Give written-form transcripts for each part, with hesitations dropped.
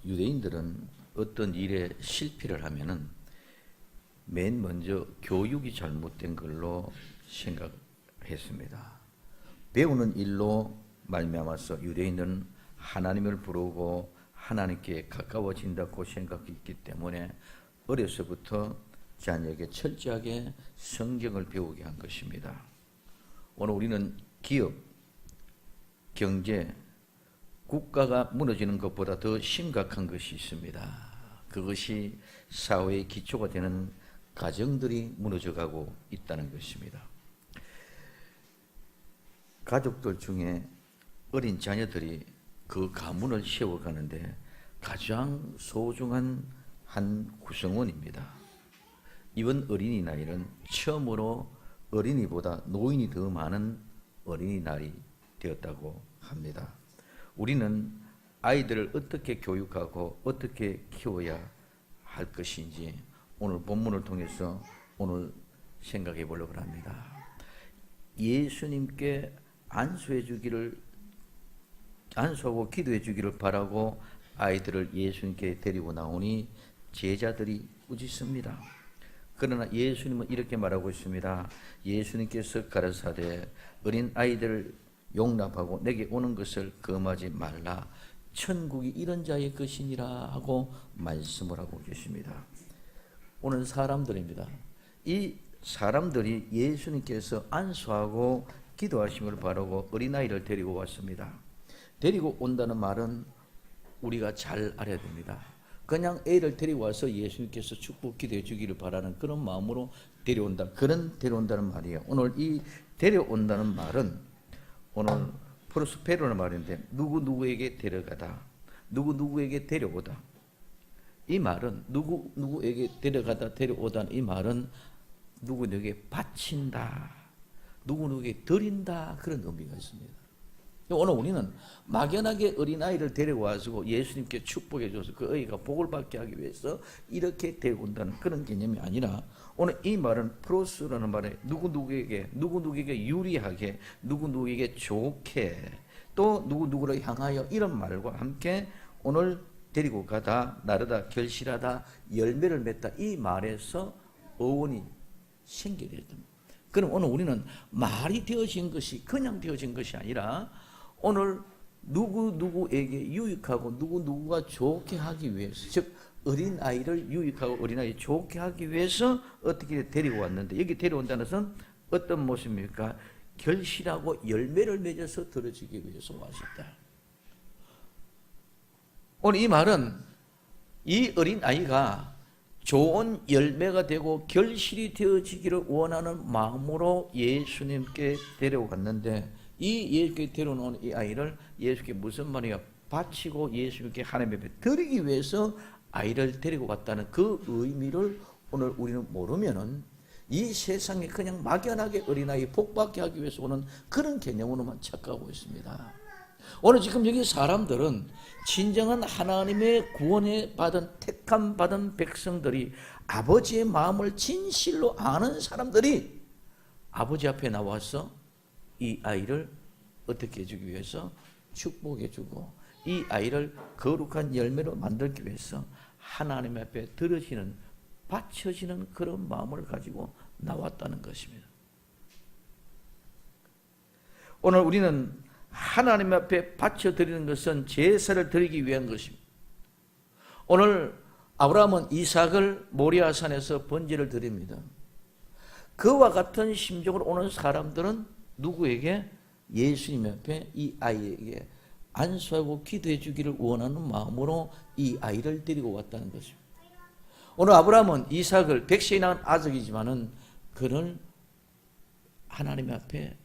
유대인들은 어떤 일에 실패를 하면은 맨 먼저 교육이 잘못된 걸로 생각했습니다. 배우는 일로 말미암아서 유대인들은 하나님을 부르고 하나님께 가까워진다고 생각했기 때문에 어려서부터 자녀에게 철저하게 성경을 배우게 한 것입니다. 오늘 우리는 기업, 경제, 국가가 무너지는 것보다 더 심각한 것이 있습니다. 그것이 사회의 기초가 되는 가정들이 무너져가고 있다는 것입니다. 가족들 중에 어린 자녀들이 그 가문을 세워가는데 가장 소중한 한 구성원입니다. 이번 어린이날은 처음으로 어린이보다 노인이 더 많은 어린이날이 되었다고 합니다. 우리는 아이들을 어떻게 교육하고 어떻게 키워야 할 것인지 오늘 본문을 통해서 오늘 생각해 보려고 합니다. 예수님께 안수하고 기도해 주기를 바라고 아이들을 예수님께 데리고 나오니 제자들이 꾸짖습니다. 그러나 예수님은 이렇게 말하고 있습니다. 예수님께서 가라사대 어린 아이들을 용납하고 내게 오는 것을 금하지 말라. 천국이 이런 자의 것이니라 하고 말씀을 하고 계십니다. 오늘 사람들입니다. 이 사람들이 예수님께서 안수하고 기도하심을 바라고 어린아이를 데리고 왔습니다. 데리고 온다는 말은 우리가 잘 알아야 됩니다. 그냥 애를 데리고 와서 예수님께서 축복 기도해 주기를 바라는 그런 마음으로 데려온다는 말이에요. 오늘 이 데려온다는 말은 오늘 프로스페로는 말인데 누구에게 데려가다, 누구에게 데려오다. 이 말은 누구에게 데려가다 데려오다는 이 말은 누구에게 바친다, 누구에게 드린다 그런 의미가 있습니다. 오늘 우리는 막연하게 어린아이를 데려와서 예수님께 축복해 줘서 그 아이가 복을 받게 하기 위해서 이렇게 데려온다는 그런 개념이 아니라 오늘 이 말은 프로스라는 말에 누구에게 유리하게 누구에게 좋게 또 누구를 향하여 이런 말과 함께 오늘 데리고 가다 나르다 결실하다 열매를 맺다 이 말에서 어원이 생겨야 됩니다. 그럼 오늘 우리는 말이 되어진 것이 그냥 되어진 것이 아니라 오늘 누구에게 유익하고 누구가 좋게 하기 위해서 즉 어린아이를 유익하고 어린아이 좋게 하기 위해서 어떻게 데리고 왔는데 여기 데려온다는 것은 어떤 모습입니까? 결실하고 열매를 맺어서 들어지기 위해서 왔었다. 오늘 이 말은 이 어린아이가 좋은 열매가 되고 결실이 되어지기를 원하는 마음으로 예수님께 데려갔는데 이 예수께 데려온 이 아이를 예수께 무슨 말이야? 바치고 예수님께 하나님 앞에 드리기 위해서 아이를 데리고 갔다는 그 의미를 오늘 우리는 모르면은 이 세상에 그냥 막연하게 어린아이 복받게 하기 위해서 오는 그런 개념으로만 착각하고 있습니다. 오늘 지금 여기 사람들은 진정한 하나님의 구원에 택함 받은 백성들이 아버지의 마음을 진실로 아는 사람들이 아버지 앞에 나와서 이 아이를 어떻게 해주기 위해서 축복해주고 이 아이를 거룩한 열매로 만들기 위해서 하나님 앞에 바쳐지는 그런 마음을 가지고 나왔다는 것입니다. 오늘 우리는 하나님 앞에 바쳐드리는 것은 제사를 드리기 위한 것입니다. 오늘 아브라함은 이삭을 모리아산에서 번제를 드립니다. 그와 같은 심정으로 오는 사람들은 누구에게? 예수님 앞에 이 아이에게 안수하고 기도해 주기를 원하는 마음으로 이 아이를 데리고 왔다는 것입니다. 오늘 아브라함은 이삭을 100세에 낳은 아들이지만은 그를 하나님 앞에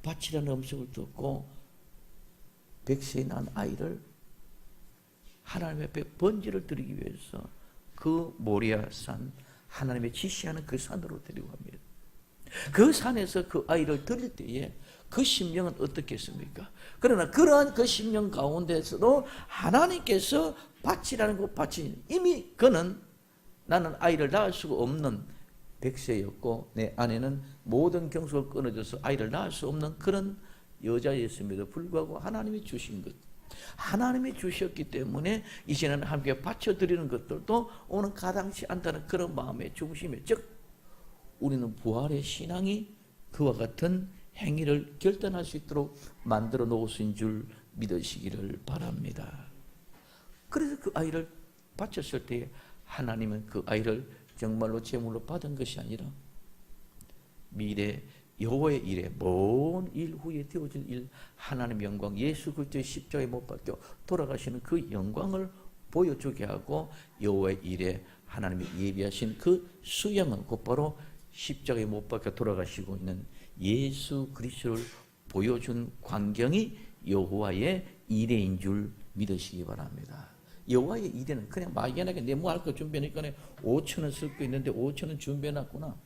바치라는 음성을 듣고 100세에 낳은 아이를 하나님 앞에 번제를 드리기 위해서 그 모리아산 하나님의 지시하는 그 산으로 데리고 갑니다. 그 산에서 그 아이를 드릴 때에 그 심령은 어떻겠습니까? 그러나 그러한 그 심령 가운데서도 하나님께서 바치라는 것 바치 이미 그는 나는 아이를 낳을 수가 없는 100세였고 내 아내는 모든 경속을 끊어져서 아이를 낳을 수 없는 그런 여자였음에도 불구하고 하나님이 주신 것 하나님이 주셨기 때문에 이제는 함께 바쳐드리는 것들도 오늘 가당치 않다는 그런 마음의 중심에, 즉 우리는 부활의 신앙이 그와 같은 행위를 결단할 수 있도록 만들어 놓으신 줄 믿으시기를 바랍니다. 그래서 그 아이를 바쳤을 때에 하나님은 그 아이를 정말로 제물로 받은 것이 아니라 미래 여호와의 일에 먼 일 후에 되어질 일, 하나님의 영광, 예수 그리스도의 십자가에 못 박혀 돌아가시는 그 영광을 보여주게 하고 여호와의 일에 하나님이 예비하신 그 수양은 곧바로 십자가에 못 박혀 돌아가시고 있는 예수 그리스도를 보여준 광경이 여호와의 일회인 줄 믿으시기 바랍니다. 여호와의 일회는 그냥 막연하게 내 뭐 할 거 준비하니까 5,000원 쓸 거 있는데 5,000원 준비해놨구나,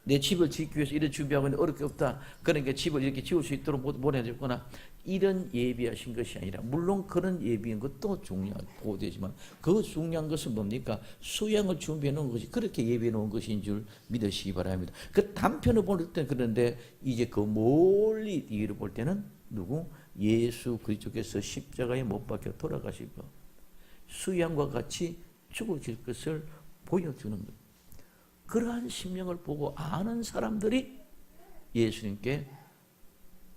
내 집을 짓기 위해서 이런 준비하고 있는데 어렵게 없다, 그러니까 집을 이렇게 지을 수 있도록 보내줬구나, 이런 예비하신 것이 아니라, 물론 그런 예비한 것도 중요하고 되지만 그 중요한 것은 뭡니까? 수양을 준비해 놓은 것이, 그렇게 예비해 놓은 것인 줄 믿으시기 바랍니다. 그 단편을 볼 때 그런데 이제 그 멀리 뒤를 볼 때는 누구? 예수 그리스도께서 십자가에 못 박혀 돌아가시고 수양과 같이 죽어질 것을 보여주는 것. 그러한 심령을 보고 아는 사람들이 예수님께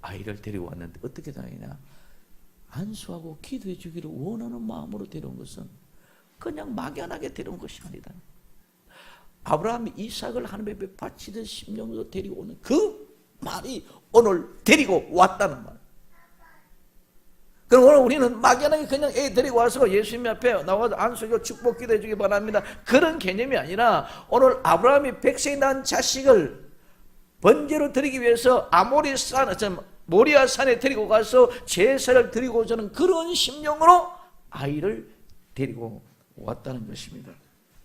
아이를 데리고 왔는데 어떻게 다니냐? 안수하고 기도해 주기를 원하는 마음으로 데려온 것은 그냥 막연하게 데려온 것이 아니다. 아브라함이 이삭을 하나님 앞에 바치던 심령으로 데리고 오는 그 말이 오늘 데리고 왔다는 말. 그럼 오늘 우리는 막연하게 그냥 애 데리고 와서 예수님 앞에 나와서 안수하고 축복 기도해 주기 바랍니다, 그런 개념이 아니라, 오늘 아브라함이 백세에 낳은 자식을 번제로 드리기 위해서 모리아 산에 데리고 가서 제사를 드리고 저는 그런 심령으로 아이를 데리고 왔다는 것입니다.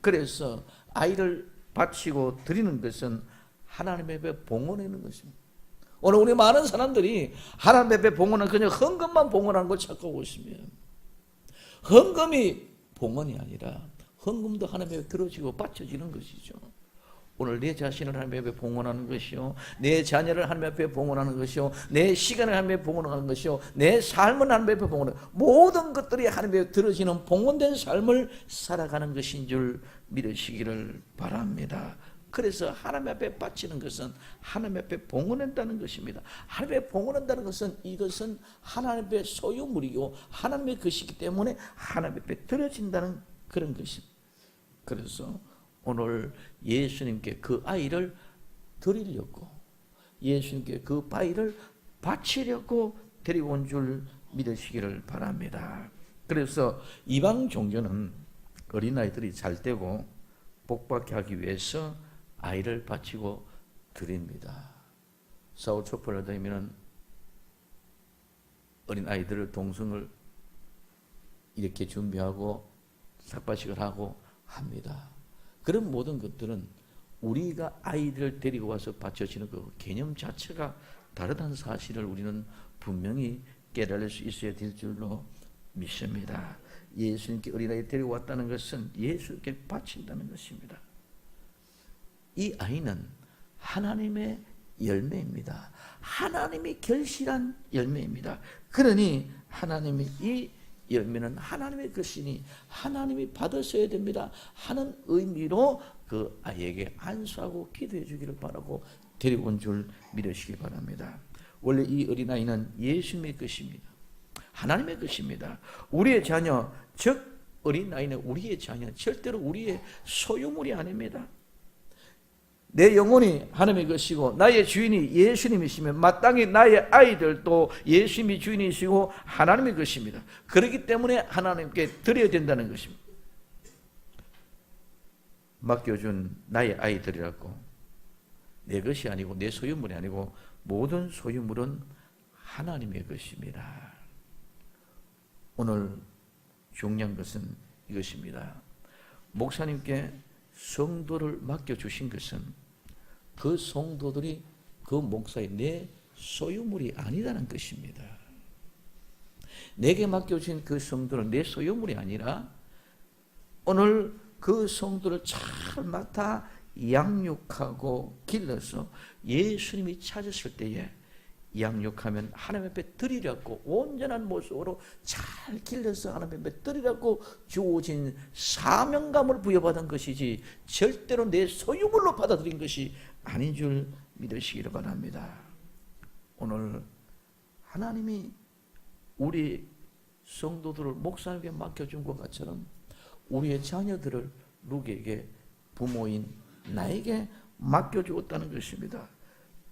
그래서 아이를 바치고 드리는 것은 하나님 앞에 봉헌하는 것입니다. 오늘 우리 많은 사람들이 하나님 앞에 봉헌은 그냥 헌금만 봉헌하는 걸 찾고 있으면, 헌금이 봉헌이 아니라 헌금도 하나님 앞에 들어지고 바쳐지는 것이죠. 오늘 내 자신을 하나님 앞에 봉헌하는 것이요, 내 자녀를 하나님 앞에 봉헌하는 것이요, 내 시간을 하나님 앞에 봉헌하는 것이요, 내 삶을 하나님 앞에 봉헌하는, 모든 것들이 하나님 앞에 들어지는 봉헌된 삶을 살아가는 것인 줄 믿으시기를 바랍니다. 그래서 하나님 앞에 바치는 것은 하나님 앞에 봉헌한다는 것입니다. 하나님 앞에 봉헌한다는 것은 이것은 하나님 앞에 소유물이고 하나님의 것이기 때문에 하나님 앞에 드려진다는 그런 것입니다. 그래서 오늘 예수님께 그 아이를 드리려고, 예수님께 그 아이를 바치려고 데리고 온 줄 믿으시기를 바랍니다. 그래서 이방 종교는 어린아이들이 잘 되고 복받게 하기 위해서 아이를 바치고 드립니다. 사후 촛불을 다니면 어린아이들을 동성을 이렇게 준비하고 삭발식을 하고 합니다. 그런 모든 것들은 우리가 아이를 데리고 와서 바쳐지는 그 개념 자체가 다르다는 사실을 우리는 분명히 깨달을 수 있어야 될 줄로 믿습니다. 예수님께 어린아이 데리고 왔다는 것은 예수께 바친다는 것입니다. 이 아이는 하나님의 열매입니다. 하나님이 결실한 열매입니다. 그러니 하나님이 이 열매는 하나님의 것이니 하나님이 받으셔야 됩니다 하는 의미로 그 아이에게 안수하고 기도해 주기를 바라고 데리고 온 줄 믿으시기 바랍니다. 원래 이 어린아이는 예수님의 것입니다. 하나님의 것입니다. 우리의 자녀, 즉 어린아이는 우리의 자녀, 절대로 우리의 소유물이 아닙니다. 내 영혼이 하나님의 것이고 나의 주인이 예수님이시면 마땅히 나의 아이들도 예수님이 주인이시고 하나님의 것입니다. 그렇기 때문에 하나님께 드려야 된다는 것입니다. 맡겨준 나의 아이들이라고, 내 것이 아니고 내 소유물이 아니고 모든 소유물은 하나님의 것입니다. 오늘 중요한 것은 이것입니다. 목사님께 성도를 맡겨주신 것은 그 성도들이 그 목사의 내 소유물이 아니라는 것입니다. 내게 맡겨진 그 성도는 내 소유물이 아니라 오늘 그 성도를 잘 맡아 양육하고 길러서 예수님이 찾으실 때에 양육하면 하나님 앞에 드리려고 온전한 모습으로 잘 길러서 하나님 앞에 드리려고 주어진 사명감을 부여받은 것이지 절대로 내 소유물로 받아들인 것이 아닌 줄 믿으시기를 바랍니다. 오늘 하나님이 우리 성도들을 목사에게 맡겨준 것 같처럼 우리의 자녀들을 누구에게, 부모인 나에게 맡겨주었다는 것입니다.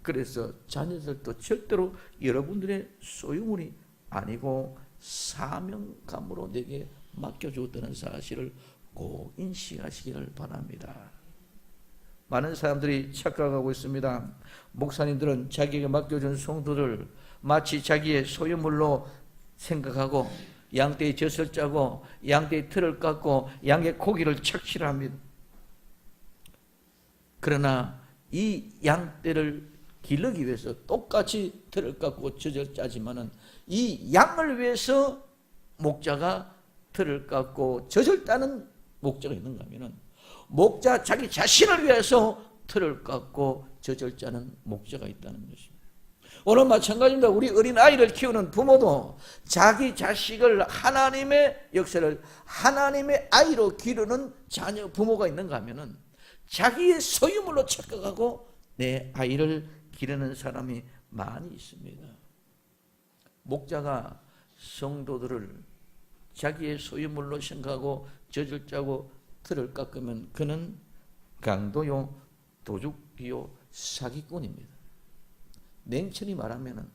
그래서 자녀들도 절대로 여러분들의 소유물이 아니고 사명감으로 내게 맡겨주었다는 사실을 꼭 인식하시기를 바랍니다. 많은 사람들이 착각하고 있습니다. 목사님들은 자기에게 맡겨준 성도를 마치 자기의 소유물로 생각하고 양떼의 젖을 짜고 양떼의 틀을 깎고 양의 고기를 착취합니다. 그러나 이 양떼를 기르기 위해서 똑같이 틀을 깎고 젖을 짜지만은 이 양을 위해서 목자가 틀을 깎고 젖을 따는 목자가 있는가 하면은 목자 자기 자신을 위해서 틀을 깎고 젖을 짜는 목자가 있다는 것입니다. 오늘 마찬가지입니다. 우리 어린아이를 키우는 부모도 자기 자식을 하나님의 역사를 하나님의 아이로 기르는 자녀 부모가 있는가 하면은 자기의 소유물로 착각하고 내 아이를 기르는 사람이 많이 있습니다. 목자가 성도들을 자기의 소유물로 생각하고 젖을 짜고 틀을 깎으면 그는 강도요, 도둑이요, 사기꾼입니다. 냉철히 말하면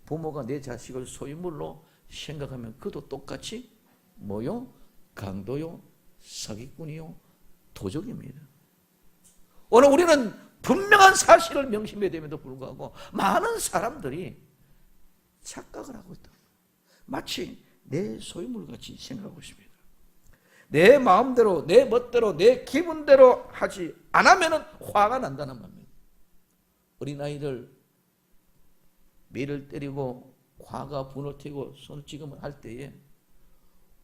부모가 내 자식을 소유물로 생각하면 그도 똑같이 뭐요? 강도요, 사기꾼이요, 도적입니다. 오늘 우리는 분명한 사실을 명심해야 됨에도 불구하고 많은 사람들이 착각을 하고 있다. 마치 내 소유물같이 생각하고 있습니다. 내 마음대로, 내 멋대로, 내 기분대로 하지 않으면 화가 난다는 말입니다. 어린아이들 매를 때리고 화가 분을 튀고 손찌검을 할 때에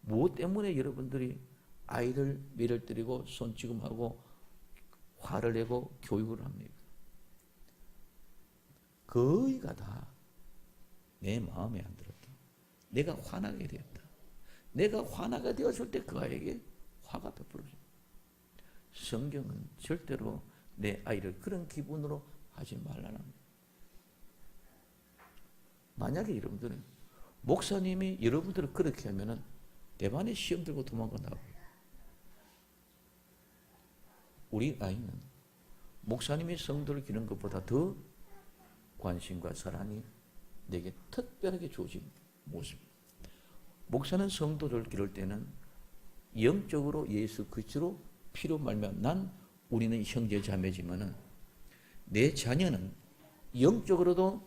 무엇 때문에 여러분들이 아이를 매를 때리고 손찌검하고 화를 내고 교육을 합니까? 거의가 다 내 마음에 안 들었다. 내가 화나게 되었다. 내가 화나게 되었을 때 그 아이에게 화가 베풀어집니다. 성경은 절대로 내 아이를 그런 기분으로 하지 말라는 합니다. 만약에 여러분들은 목사님이 여러분들을 그렇게 하면은 대만에 시험 들고 도망간다고. 우리 아이는 목사님이 성도를 기르는 것보다 더 관심과 사랑이 내게 특별하게 주어진 모습입니다. 목사는 성도를 기를 때는 영적으로 예수 그리스도로 피로 말미암아 난 우리는 형제 자매지만은 내 자녀는 영적으로도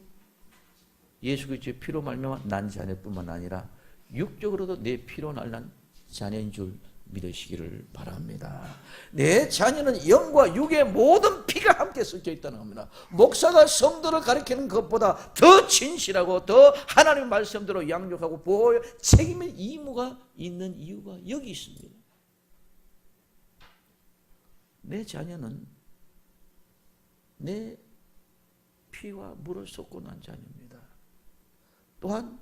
예수 그리스도의 피로 말미암아 난 자녀뿐만 아니라 육적으로도 내 피로 난 자녀인 줄 믿으시기를 바랍니다. 내 자녀는 영과 육의 모든 피가 함께 섞여 있다는 겁니다. 목사가 성도를 가르치는 것보다 더 진실하고 더 하나님의 말씀대로 양육하고 보호할 책임의 의무가 있는 이유가 여기 있습니다. 내 자녀는 내 피와 물을 쏟고 난 자녀입니다. 또한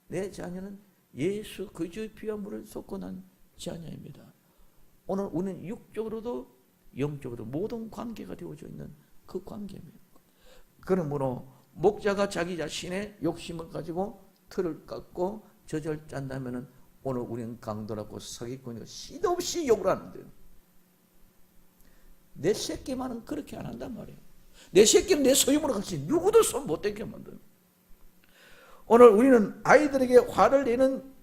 내 자녀는 예수 그리스도의 피와 물을 쏟고 난 자녀입니다. 오늘 우리는 육적으로도 영적으로도 모든 관계가 되어져 있는 그 관계입니다. 그러므로 목자가 자기 자신의 욕심을 가지고 틀을 깎고 젖을 짠다면 오늘 우리는 강도라고 사기꾼이고 시도 없이 욕을 하는데요. 내 새끼만은 그렇게 안 한단 말이에요. 내 새끼는 내 소유물을 같이 누구도 손 못 대게 만들어요. 오늘 우리는 아이들에게 화를 내는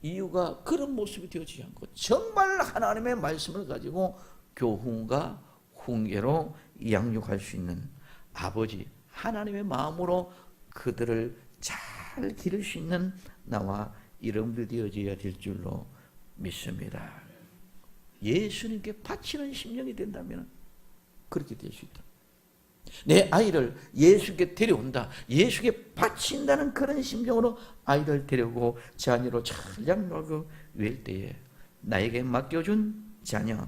이유가 그런 모습이 되어지지 않고 정말 하나님의 말씀을 가지고 교훈과 훈계로 양육할 수 있는 아버지 하나님의 마음으로 그들을 잘 기를 수 있는 나와 여러분들이 되어져야 될 줄로 믿습니다. 예수님께 바치는 심령이 된다면 그렇게 될 수 있다. 내 아이를 예수께 데려온다. 예수께 바친다는 그런 심정으로 아이를 데려오고 자녀로 잘 양육하고 웰 때에 나에게 맡겨준 자녀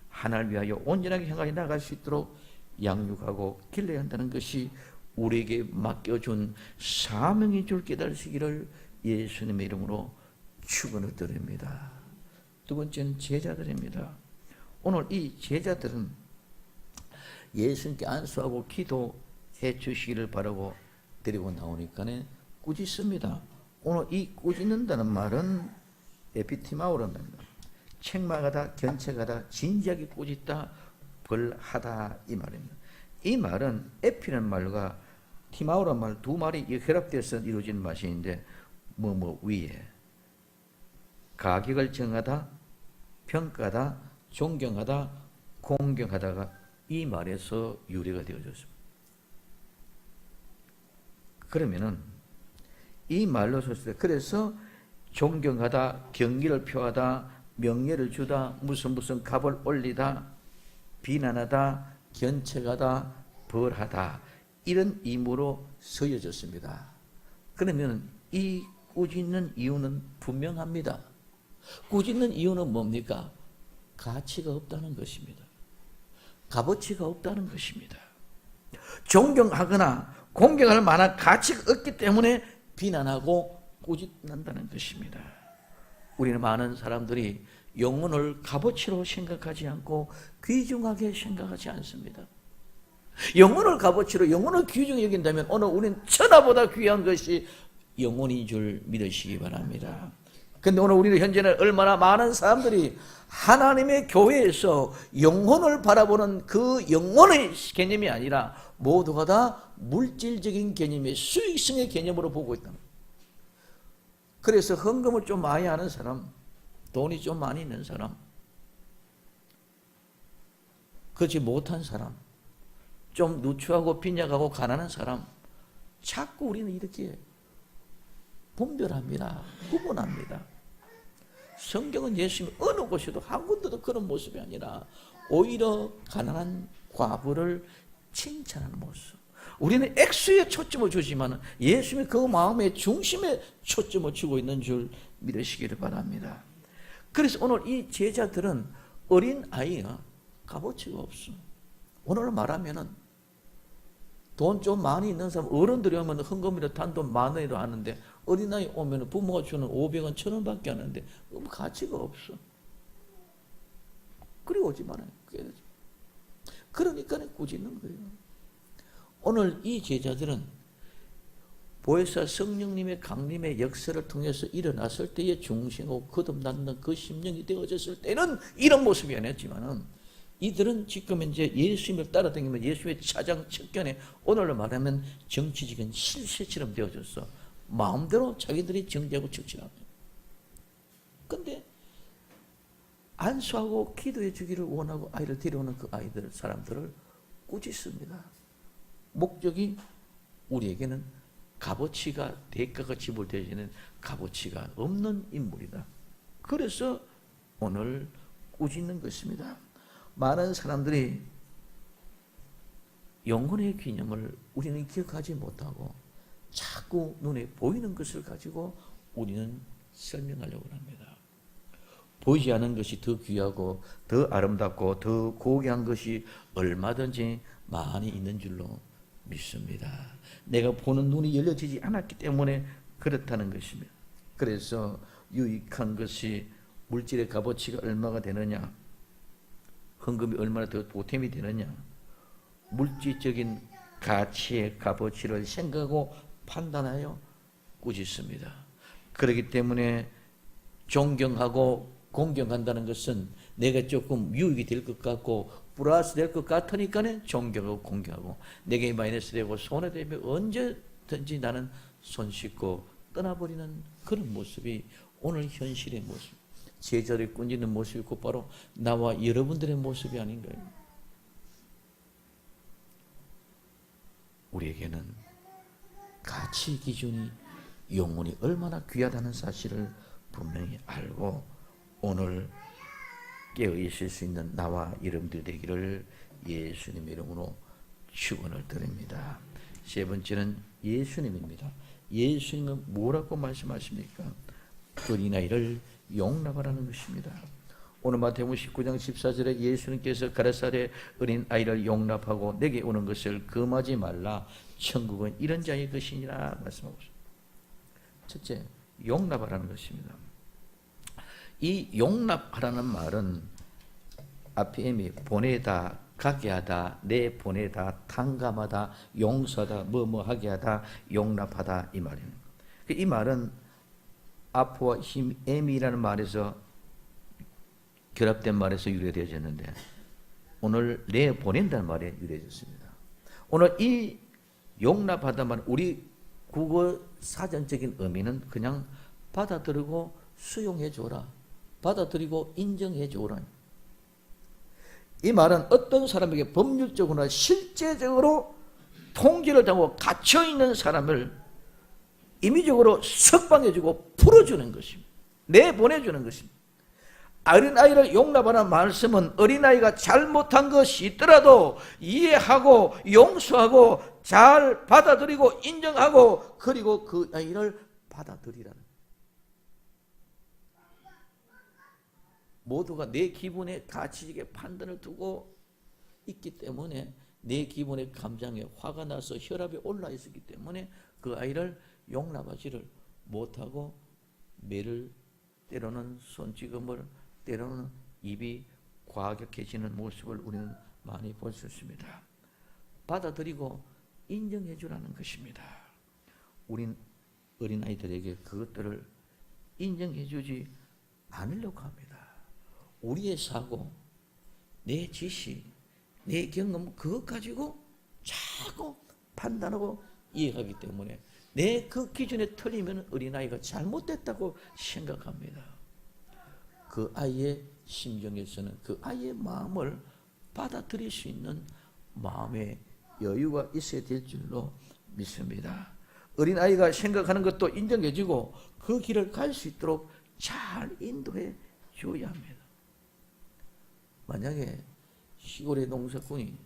하나를 위하여 온전하게 향하여 나갈 수 있도록 양육하고 길러야 한다는 것이 우리에게 맡겨준 사명인 줄 깨달으시기를 예수님의 이름으로 축원을 드립니다. 두 번째는 제자들입니다. 오늘 이 제자들은 예수님께 안수하고 기도해 주시기를 바라고 데리고 나오니까 꾸짖습니다. 오늘 이 꾸짖는다는 말은 에피티마오라는 말입니다. 책망하다, 견책하다, 진지하게 꾸짖다, 벌하다 이 말입니다. 이 말은 에피라는 말과 티마오라는 말 두 말이 결합되어서 이루어지는 맛인데 위에 가격을 정하다, 평가하다, 존경하다, 공경하다가 이 말에서 유래가 되어졌습니다. 그러면은 이 말로 썼을 때 그래서 존경하다, 경기를 표하다, 명예를 주다, 무슨 값을 올리다, 비난하다, 견책하다, 벌하다 이런 의무로 쓰여졌습니다. 그러면 이 꾸짖는 이유는 분명합니다. 꾸짖는 이유는 뭡니까? 가치가 없다는 것입니다. 값어치가 없다는 것입니다. 존경하거나 공경할 만한 가치가 없기 때문에 비난하고 꾸짖는다는 것입니다. 우리는 많은 사람들이 영혼을 값어치로 생각하지 않고 귀중하게 생각하지 않습니다. 영혼을 값어치로 영혼을 귀중히 여긴다면 오늘 우리는 천하보다 귀한 것이 영혼인 줄 믿으시기 바랍니다. 그런데 오늘 우리는 현재는 얼마나 많은 사람들이 하나님의 교회에서 영혼을 바라보는 그 영혼의 개념이 아니라 모두가 다 물질적인 개념의 수익성의 개념으로 보고 있다. 그래서 헌금을 좀 많이 하는 사람, 돈이 좀 많이 있는 사람, 그렇지 못한 사람, 좀 누추하고 빈약하고 가난한 사람, 자꾸 우리는 이렇게 분별합니다. 구분합니다. 성경은 예수님이 어느 곳에도 한 군데도 그런 모습이 아니라 오히려 가난한 과부를 칭찬하는 모습. 우리는 액수에 초점을 주지만 예수님이 그 마음의 중심에 초점을 주고 있는 줄 믿으시기를 바랍니다. 그래서 오늘 이 제자들은 어린 아이가 값어치가 없어. 오늘 말하면은 돈 좀 많이 있는 사람, 어른들이 오면 헌금이라 단돈 10,000원이라도 하는데 어린아이 오면 부모가 주는 500원, 1,000원밖에 안 하는데 가치가 없어. 그리 오지 말아요. 그러니까 꾸짖는 거예요. 오늘 이 제자들은 보혜사 성령님의 강림의 역사를 통해서 일어났을 때의 중심하고 거듭났는 그 심령이 되어졌을 때는 이런 모습이 아니었지만은 이들은 지금 이제 예수님을 따라다니면 예수님의 차장 척견에 오늘로 말하면 정치적인 실세처럼 되어졌어. 마음대로 자기들이 정죄하고 척치하고. 근데 안수하고 기도해 주기를 원하고 아이를 데려오는 그 아이들, 사람들을 꾸짖습니다. 목적이 우리에게는 값어치가, 대가가 지불되어지는 값어치가 없는 인물이다. 그래서 오늘 꾸짖는 것입니다. 많은 사람들이 영혼의 개념을 우리는 기억하지 못하고 자꾸 눈에 보이는 것을 가지고 우리는 설명하려고 합니다. 보이지 않은 것이 더 귀하고 더 아름답고 더 고귀한 것이 얼마든지 많이 있는 줄로 믿습니다. 내가 보는 눈이 열려지지 않았기 때문에 그렇다는 것입니다. 그래서 유익한 것이 물질의 값어치가 얼마가 되느냐, 헌금이 얼마나 더 보탬이 되느냐, 물질적인 가치의 값어치를 생각하고 판단하여 꾸짖습니다. 그렇기 때문에 존경하고 공경한다는 것은 내가 조금 유익이 될 것 같고 플러스 될 것 같으니까 존경하고 공경하고 내게 마이너스 되고 손해되면 언제든지 나는 손 씻고 떠나버리는 그런 모습이 오늘 현실의 모습, 제자들이 꾸짖는 모습이 곧바로 나와 여러분들의 모습이 아닌가요? 우리에게는 가치 기준이 영혼이 얼마나 귀하다는 사실을 분명히 알고 오늘 깨어있을 수 있는 나와 여러분들 되기를 예수님의 이름으로 축원을 드립니다. 세 번째는 예수님입니다. 예수님은 뭐라고 말씀하십니까? 어린아이를 용납하라는 것입니다. 오늘 마태복음 19장 14절에 예수님께서 가라사대 어린 아이를 용납하고 내게 오는 것을 금하지 말라. 천국은 이런 자의 것이니라 말씀하고 있습니다. 첫째, 용납하라는 것입니다. 이 용납하라는 말은 앞에 이미 보내다, 가게 하다, 내 보내다, 탕감하다, 용서하다, 뭐뭐하게 하다, 용납하다 이 말입니다. 이 말은 아프와 힘, 에미라는 말에서 결합된 말에서 유래되어졌는데 오늘 내 보낸다는 말에 유래졌습니다. 오늘 이 용납하다 말 우리 국어 사전적인 의미는 그냥 받아들이고 수용해 줘라. 받아들이고 인정해 줘라. 이 말은 어떤 사람에게 법률적으로나 실제적으로 통제를 당하고 갇혀있는 사람을 임의적으로 석방해주고 풀어주는 것입니다. 내보내주는 것입니다. 어린아이를 용납하는 말씀은 어린아이가 잘못한 것이 있더라도 이해하고 용서하고 잘 받아들이고 인정하고 그리고 그 아이를 받아들이라는, 모두가 내 기분에 가치적인 판단을 두고 있기 때문에 내 기분의 감정에 화가 나서 혈압이 올라 있었기 때문에 그 아이를 용납하지를 못하고 매를 때로는 손찌검을 때로는 입이 과격해지는 모습을 우리는 많이 볼 수 있습니다. 받아들이고 인정해 주라는 것입니다. 우린 어린아이들에게 그것들을 인정해 주지 않으려고 합니다. 우리의 사고, 내 지시, 내 경험 그것 가지고 자꾸 판단하고 이해하기 때문에 내 그 기준에 틀리면 어린아이가 잘못됐다고 생각합니다. 그 아이의 심정에서는 그 아이의 마음을 받아들일 수 있는 마음의 여유가 있어야 될 줄로 믿습니다. 어린아이가 생각하는 것도 인정해주고 그 길을 갈 수 있도록 잘 인도해 줘야 합니다. 만약에 시골의 농사꾼이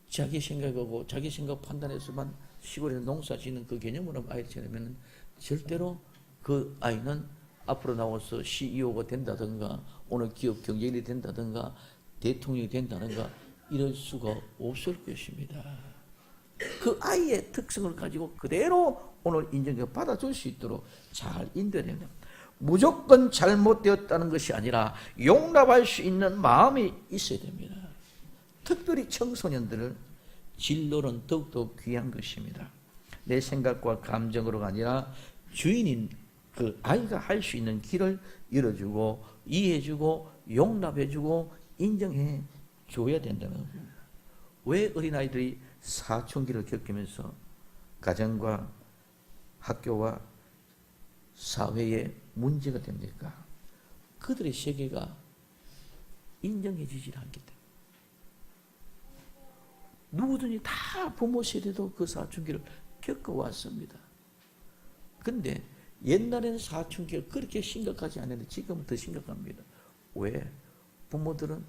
자기 생각하고 자기 생각 판단해서만 시골에서 농사 짓는 그 개념으로 아이를 지내면 절대로 그 아이는 앞으로 나와서 CEO가 된다든가 오늘 기업 경쟁이 된다든가 대통령이 된다든가 이럴 수가 없을 것입니다. 그 아이의 특성을 가지고 그대로 오늘 인정해 받아줄 수 있도록 잘 인도해야 됩니다. 무조건 잘못되었다는 것이 아니라 용납할 수 있는 마음이 있어야 됩니다. 특별히 청소년들을 진로는 더욱더 귀한 것입니다. 내 생각과 감정으로가 아니라 주인인 그 아이가 할 수 있는 길을 열어주고 이해해주고 용납해주고 인정해 줘야 된다는 겁니다. 왜 어린아이들이 사춘기를 겪으면서 가정과 학교와 사회에 문제가 됩니까? 그들의 세계가 인정해지지 않기 때문에. 누구든지 다 부모 세대도 그 사춘기를 겪어왔습니다. 근데 옛날에는 사춘기가 그렇게 심각하지 않았는데 지금은 더 심각합니다. 왜? 부모들은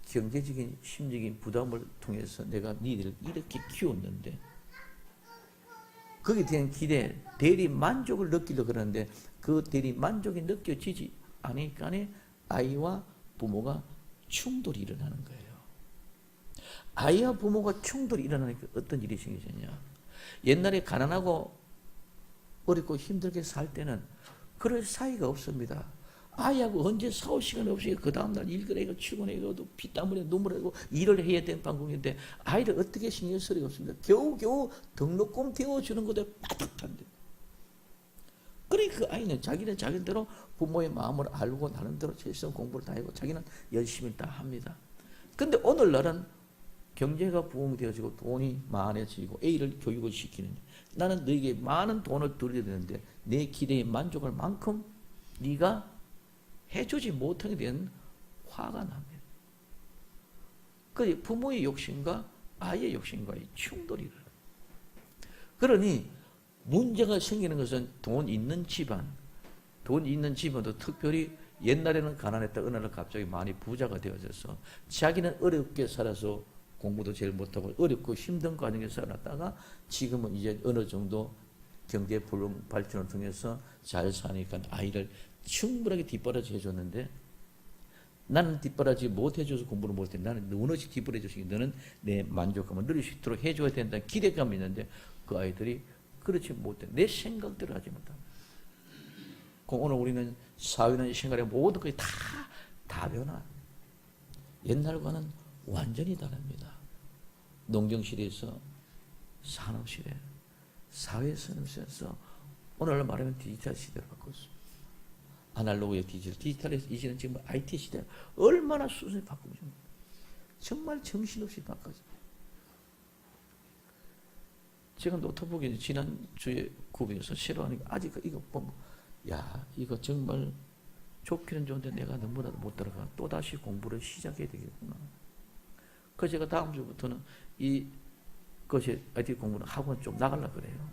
경제적인 심적인 부담을 통해서 내가 니들을 이렇게 키웠는데 거기에 대한 기대, 대리 만족을 느끼려고 그러는데 그 대리 만족이 느껴지지 않으니까 아이와 부모가 충돌이 일어나는 거예요. 아이와 부모가 충돌이 일어나니까 어떤 일이 생기느냐. 옛날에 가난하고 어렵고 힘들게 살 때는 그럴 사이가 없습니다. 아이하고 언제 싸울 시간이 없으니까 그 다음날 일거리가 출근해가도 피땀 흘려 눈물 흘리고 일을 해야 되는 방법인데 아이를 어떻게 신경 쓸 수가 없습니다. 겨우겨우 등록금 태워주는 것도 빠듯한데. 그러니까 그 아이는 자기는 자기대로 부모의 마음을 알고 나름대로 최선 공부를 다 하고 자기는 열심히 다 합니다. 근데 오늘날은 경제가 부흥되어지고 돈이 많아지고 A를 교육을 시키는데 나는 너에게 많은 돈을 들여야 되는데 내 기대에 만족할 만큼 네가 해주지 못하게 된 화가 납니다. 그 부모의 욕심과 아이의 욕심과의 충돌이 일어납니다. 그러니 문제가 생기는 것은 돈 있는 집안도 특별히 옛날에는 가난했다 어느 날 갑자기 많이 부자가 되어져서 자기는 어렵게 살아서 공부도 제일 못하고 어렵고 힘든 과정에 살았다가 지금은 이제 어느 정도 경제 발전을 통해서 잘 사니까 아이를 충분하게 뒷바라지 해줬는데 나는 뒷바라지 못 해줘서 공부를 못해. 나는 너무너지 뒷바라지 해주시니 너는 내 만족감을 누릴 수 있도록 해줘야 된다는 기대감이 있는데 그 아이들이 그렇지 못해. 내 생각대로 하지 못한다. 오늘 우리는 사회나 생활의 모든 것이 다 변화. 옛날과는 완전히 다릅니다. 농경시대에서 산업시대, 사회산업시대에서 오늘날 말하면 디지털 시대로 바꿨습니다. 아날로그의 디지털의 이제는 지금 IT 시대 얼마나 수준이 바꾸고 있습니다. 정말 정신없이 바꿔집니다. 제가 노트북에 지난주에 구매해서 새로 하니까 아직 이거 보면 야 이거 정말 좋기는 좋은데 내가 너무나도 못 따라가 또다시 공부를 시작해야 되겠구나. 그래서 제가 다음 주부터는 이것이 IT 공부는 학원 좀 나가려고 그래요.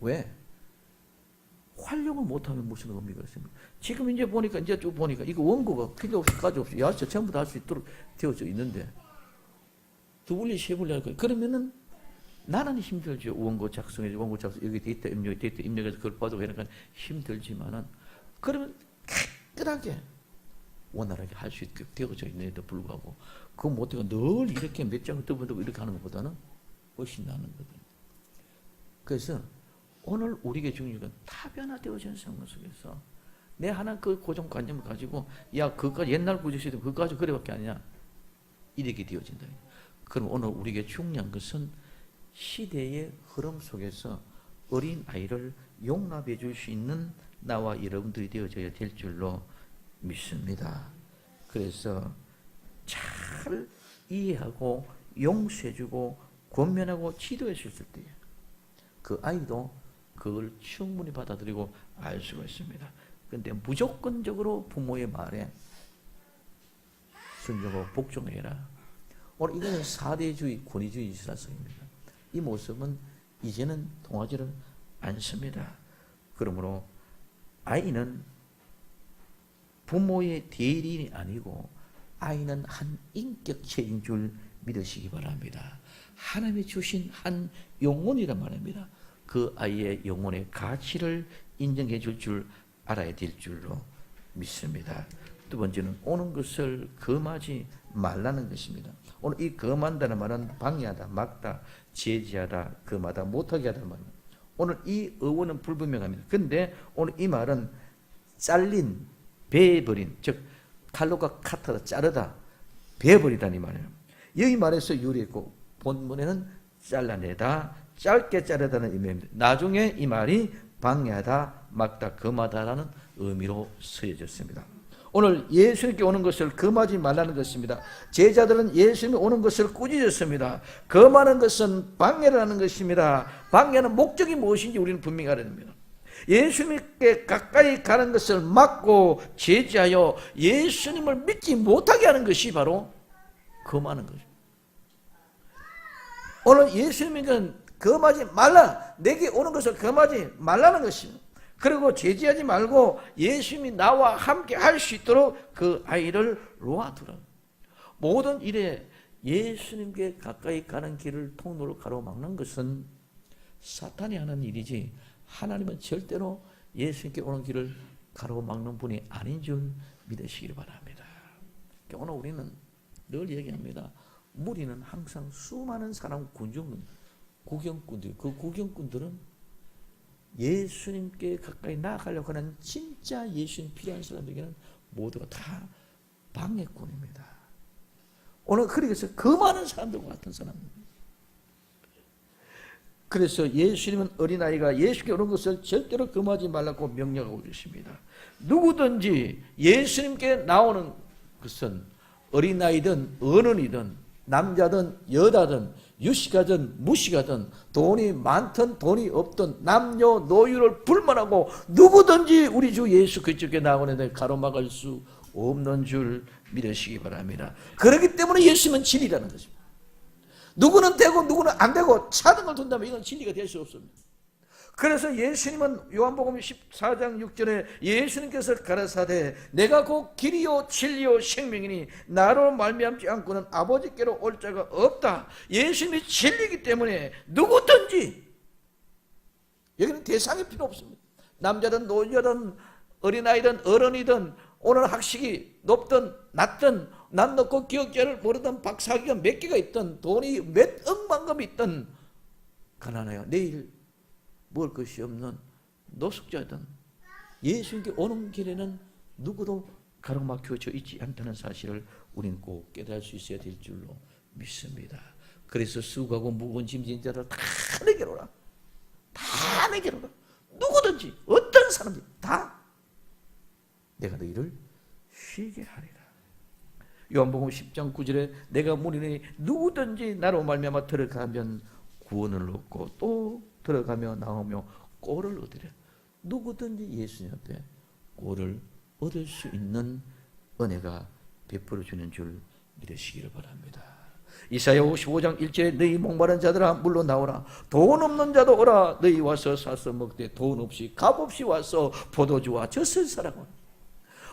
왜? 활용을 못하면 무슨 의미가 있습니까? 지금 이제 보니까 이거 원고가 필요 없이 가지 없이 야채 전부 다 할 수 있도록 되어져 있는데 두 분리 세 분리 할 거예요. 그러면은 나는 힘들죠. 원고 작성해 여기 데이터 입력해서 그걸 봐도 그러니까 힘들지만은 그러면 깨끗하게 원활하게 할 수 있게 되어져 있는데도 불구하고 그거 못해가 늘 이렇게 몇 장을 뜨고 이렇게 하는 것보다는 훨씬 나은 거거든요. 그래서 오늘 우리에게 중요한 건 타변화되어진 상황 속에서 내 하나 그 고정관념을 가지고 야 그까지 옛날 구조시대 그까지 그래밖에 아니냐 이렇게 되어진다. 그럼 오늘 우리에게 중요한 것은 시대의 흐름 속에서 어린 아이를 용납해 줄 수 있는 나와 여러분들이 되어져야 될 줄로 믿습니다. 그래서 잘 이해하고 용서해주고 권면하고 지도해 줄 때 그 아이도 그걸 충분히 받아들이고 알 수가 있습니다. 그런데 무조건적으로 부모의 말에 순종하고 복종해라. 오늘 이거는 사대주의, 권위주의 시사성입니다. 이 모습은 이제는 통하지를 않습니다. 그러므로 아이는 부모의 대리인이 아니고 아이는 한 인격체인 줄 믿으시기 바랍니다. 하나님이 주신 한 영혼이란 말입니다. 그 아이의 영혼의 가치를 인정해 줄 알아야 될 줄로 믿습니다. 두 번째는 오는 것을 금하지 말라는 것입니다. 오늘 이 금한다는 말은 방해하다, 막다, 제지하다, 금하다, 못하게 하다는 말입니다. 오늘 이 어원은 불분명합니다. 그런데 오늘 이 말은 잘린, 베어버린, 즉 칼로가 카타다, 자르다, 베어버리다는 이 말이에요. 여기 말에서 유리했고 본문에는 잘라내다, 짧게 자르다는 의미입니다. 나중에 이 말이 방해하다, 막다, 금하다라는 의미로 쓰여졌습니다. 오늘 예수님께 오는 것을 금하지 말라는 것입니다. 제자들은 예수님이 오는 것을 꾸짖었습니다. 금하는 것은 방해라는 것입니다. 방해하는 목적이 무엇인지 우리는 분명히 알아야 됩니다. 예수님께 가까이 가는 것을 막고 제지하여 예수님을 믿지 못하게 하는 것이 바로 금하는 것입니다. 오늘 예수님은 금하지 말라, 내게 오는 것을 금하지 말라는 것입니다. 그리고 제지하지 말고 예수님이 나와 함께 할 수 있도록 그 아이를 놓아두라. 모든 일에 예수님께 가까이 가는 길을 통로로 가로막는 것은 사탄이 하는 일이지 하나님은 절대로 예수님께 오는 길을 가로막는 분이 아닌 줄 믿으시기 바랍니다. 오늘 우리는 늘 얘기합니다. 무리는 항상 수많은 사람 구경꾼들, 그 구경꾼들은 예수님께 가까이 나아가려고 하는 진짜 예수님 필요한 사람에게는 모두가 다 방해꾼입니다. 오늘 그래서 그 많은 사람들과 같은 사람입니다. 그래서 예수님은 어린아이가 예수께 오는 것을 절대로 금하지 말라고 명령하고 계십니다. 누구든지 예수님께 나오는 것은 어린아이든 어른이든 남자든 여자든 유식하든 무식하든 돈이 많든 돈이 없든 남녀노유를 불문하고 누구든지 우리 주 예수 그리스도께 나오는데 가로막을 수 없는 줄 믿으시기 바랍니다. 그렇기 때문에 예수님은 진리라는 것입니다. 누구는 되고 누구는 안 되고 차등 걸 둔다면 이건 진리가 될 수 없습니다. 그래서 예수님은 요한복음 14장 6절에 예수님께서 가라사대 내가 곧 길이요 진리요 생명이니 나로 말미암지 않고는 아버지께로 올 자가 없다. 예수님이 진리이기 때문에 누구든지 여기는 대상이 필요 없습니다. 남자든 노녀든 어린아이든 어른이든 오늘 학식이 높든 낮든 난 높고 기억자를 모르던 박사학위가 몇 개가 있든 돈이 몇 억만금이 있든 가난해요. 내일 먹을 것이 없는 노숙자든 예수님께 오는 길에는 누구도 가로막혀져 있지 않다는 사실을 우리는 꼭 깨달을 수 있어야 될 줄로 믿습니다. 그래서 수고하고 무거운 짐진 자들 다 내게로 오라. 다 내게로 오라. 누구든지 어떤 사람든지 다 내가 너희를 쉬게 하리라. 요한복음 10장 9절에 내가 문이니 누구든지 나로 말미암아 들어가면 구원을 얻고 또 들어가며 나오며 꼴을 얻으리라. 누구든지 예수님 앞에 꼴을 얻을 수 있는 은혜가 베풀어 주는 줄 믿으시기를 바랍니다. 이사야 55장 1절에 너희 목마른 자들아 물로 나오라. 돈 없는 자도 오라. 너희 와서 사서 먹되 돈 없이 값 없이 와서 포도주와 젖을 사라고.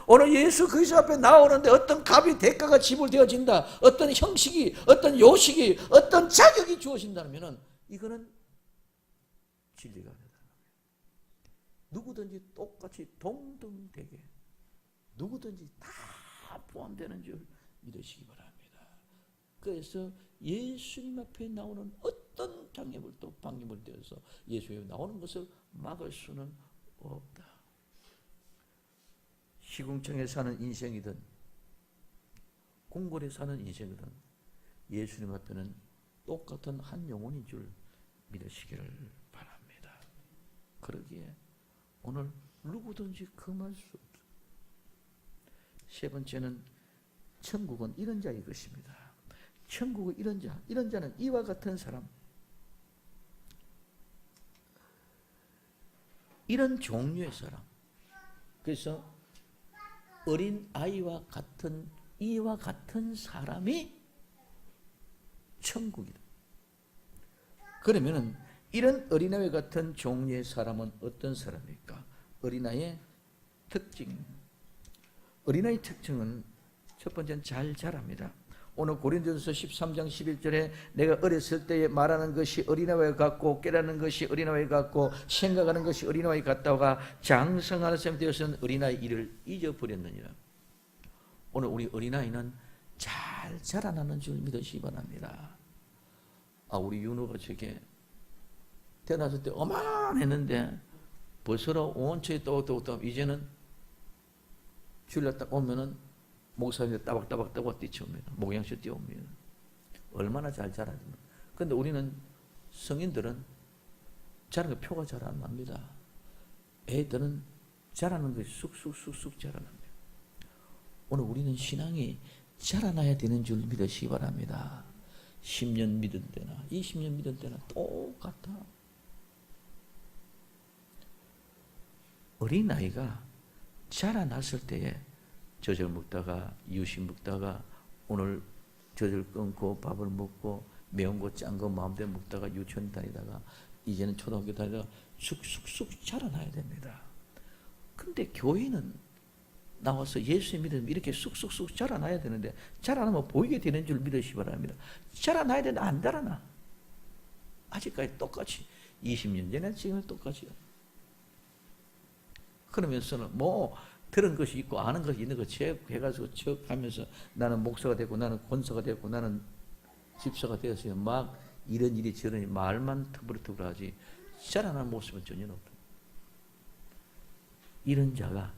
오늘 예수 그리스도 앞에 나오는데 어떤 값이 대가가 지불되어진다, 어떤 형식이, 어떤 요식이, 어떤 자격이 주어진다면 이거는 진리가 아니다. 누구든지 똑같이 동등되게 누구든지 다 포함되는 줄 믿으시기 바랍니다. 그래서 예수님 앞에 나오는 어떤 장애물도 방해물 되어서 예수님 앞에 나오는 것을 막을 수는 없다. 시궁창에 사는 인생이든 궁궐에 사는 인생이든 예수님 앞에는 똑같은 한 영혼인 줄 믿으시기를 바랍니다. 그러기에 오늘 누구든지 금할 수 없다. 세 번째는 천국은 이런 자의 것입니다. 천국은 이런 자, 이런 자는 이와 같은 사람, 이런 종류의 사람. 그래서 어린 아이와 같은 이와 같은 사람이 천국이다. 그러면은 이런 어린아이 같은 종류의 사람은 어떤 사람입니까? 어린아이의 특징입니다. 어린아이 특징은 첫 번째는 잘 자랍니다. 오늘 고린도전서 13장 11절에 내가 어렸을 때에 말하는 것이 어린아이 같고 깨닫는 것이 어린아이 같고 생각하는 것이 어린아이 같다가 장성하는 셈 되어서는 어린아이 일을 잊어버렸느니라. 오늘 우리 어린아이는 잘 자라나는 줄 믿으시기 바랍니다. 우리 윤호가 저게 태어났을 때 어마어마했는데 벌써라 온천에 또또또 이제는 주일날 딱 오면은 목사님들 따박따박 뛰쳐옵니다. 목양실 뛰어옵니다. 얼마나 잘 자라지만. 그런데 우리는 성인들은 자라는 거 표가 잘 안 납니다. 애들은 자라는 것이 쑥쑥쑥쑥 자라납니다. 오늘 우리는 신앙이 자라나야 되는 줄 믿으시기 바랍니다. 10년 믿은 때나 20년 믿은 때나 똑같아. 어린아이가 자라났을 때에 젖을 먹다가 이유식 먹다가 오늘 젖을 끊고 밥을 먹고 매운 거 짠 거 마음대로 먹다가 유치원 다니다가 이제는 초등학교 다니다가 쑥쑥쑥 자라나야 됩니다. 근데 교회는 나와서 예수 믿으면 이렇게 쑥쑥쑥 자라나야 되는데 자라나면 보이게 되는 줄 믿으시기 바랍니다. 자라나야 되는데 안 자라나. 아직까지 똑같이 20년 전에 지금 똑같이요. 그러면서는 뭐 들은 것이 있고 아는 것이 있는 거 체크해가지고 체크하면서 나는 목사가 되고 나는 권사가 되고 나는 집사가 되었어요. 막 이런 일이 저런 일 말만 터부러터부러하지 자라나는 모습은 전혀 없다. 이런 자가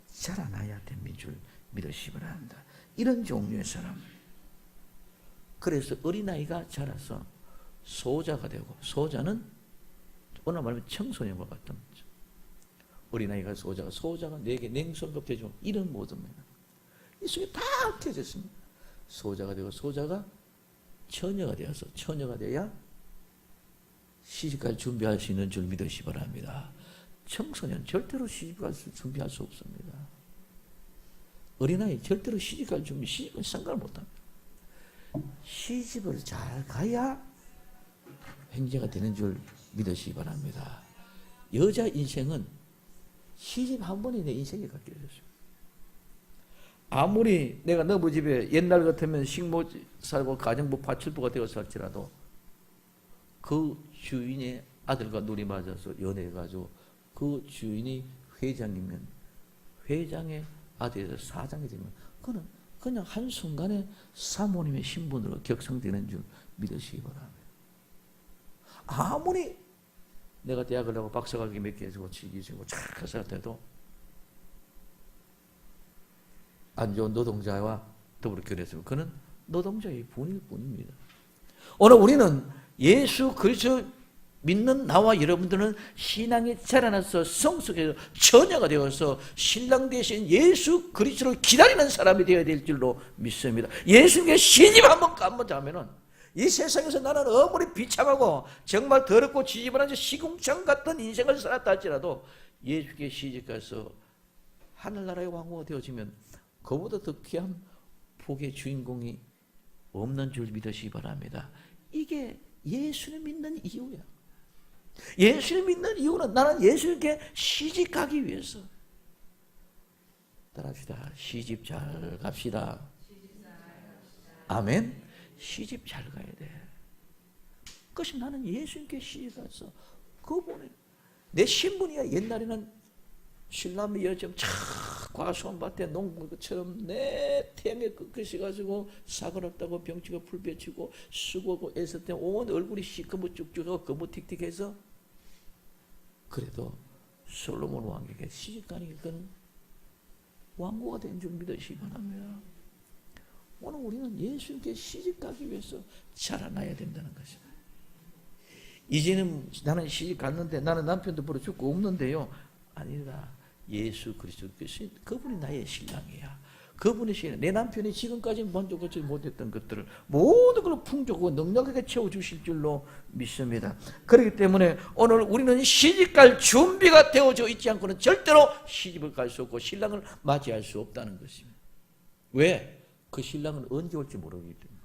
자라나야 됩니다 줄 믿으시기 바랍니다. 이런 종류의 사람. 그래서 어린아이가 자라서 소자가 되고 소자는 오늘 말하면 청소년과 같은 거죠. 어린아이가 소자가 내게 냉수가 되죠. 이런 모습입니다. 이 속에 다 켜졌습니다. 소자가 되고 소자가 처녀가 되어서 처녀가 되어야 시집갈 준비할 수 있는 줄 믿으시기 바랍니다. 청소년 절대로 시집갈 준비할 수 없습니다. 어린아이 절대로 시집갈 준비, 시집은 생각을 못합니다. 시집을 잘 가야 행제가 되는 줄 믿으시기 바랍니다. 여자 인생은 시집 한 번이 내 인생에 갖게 되었어요. 아무리 내가 너부 집에 옛날 같으면 식모 살고 가정부 파출부가 되어 살지라도 그 주인의 아들과 눈이 맞아서 연애해가지고 그 주인이 회장이면 회장의 아들에서 사장이 되면 그는 그냥 한순간에 사모님의 신분으로 격상되는 줄 믿으시기 바랍니다. 아무리 내가 대학을 나고 박사학위 몇 개 해주고 치기지고 착해서 해도 안 좋은 노동자와 더불어 결혼했으면 그는 노동자의 분일 뿐입니다. 오늘 우리는 예수 그리스도 믿는 나와 여러분들은 신앙이 자라나서 성숙해서 처녀가 되어서 신랑 대신 예수 그리스도를 기다리는 사람이 되어야 될 줄로 믿습니다. 예수님께 시집 한번 자면은 이 세상에서 나는 아무리 비참하고 정말 더럽고 지지분한 시궁창 같은 인생을 살았다 할지라도 예수께 시집가서 하늘나라의 왕후가 되어지면 그보다 더 귀한 복의 주인공이 없는 줄 믿으시기 바랍니다. 이게 예수를 믿는 이유야. 예수를 믿는 이유는 나는 예수님께 시집 가기 위해서. 따라합시다. 시집 잘 갑시다. 아멘. 시집 잘 가야 돼. 그것이 나는 예수님께 시집 가서 그분의 내 신분이야. 옛날에는 신랑이 여점 과수원밭에 농부처럼 내 태양에 끝끝이 가지고 사과 없다고 병치고 풀 베치고 쓰고 애쓸 때 온 얼굴이 시커멓 쭉쭉하고 거무틱틱해서 그래도 솔로몬 왕에게 시집가는 것은 왕고가 된 줄 믿으시기 바랍니다. 오늘 우리는 예수님께 시집가기 위해서 자라나야 된다는 것입니다. 이제는 나는 시집 갔는데 나는 남편도 보러 죽고 없는데요. 아니다. 예수 그리스도께서 그분이 나의 신랑이야. 그분의 신랑. 내 남편이 지금까지 만족하지 못했던 것들을 모든 걸 풍족하고 넉넉하게 채워주실 줄로 믿습니다. 그렇기 때문에 오늘 우리는 시집갈 준비가 되어져 있지 않고는 절대로 시집을 갈 수 없고 신랑을 맞이할 수 없다는 것입니다. 왜? 그 신랑은 언제 올지 모르기 때문에.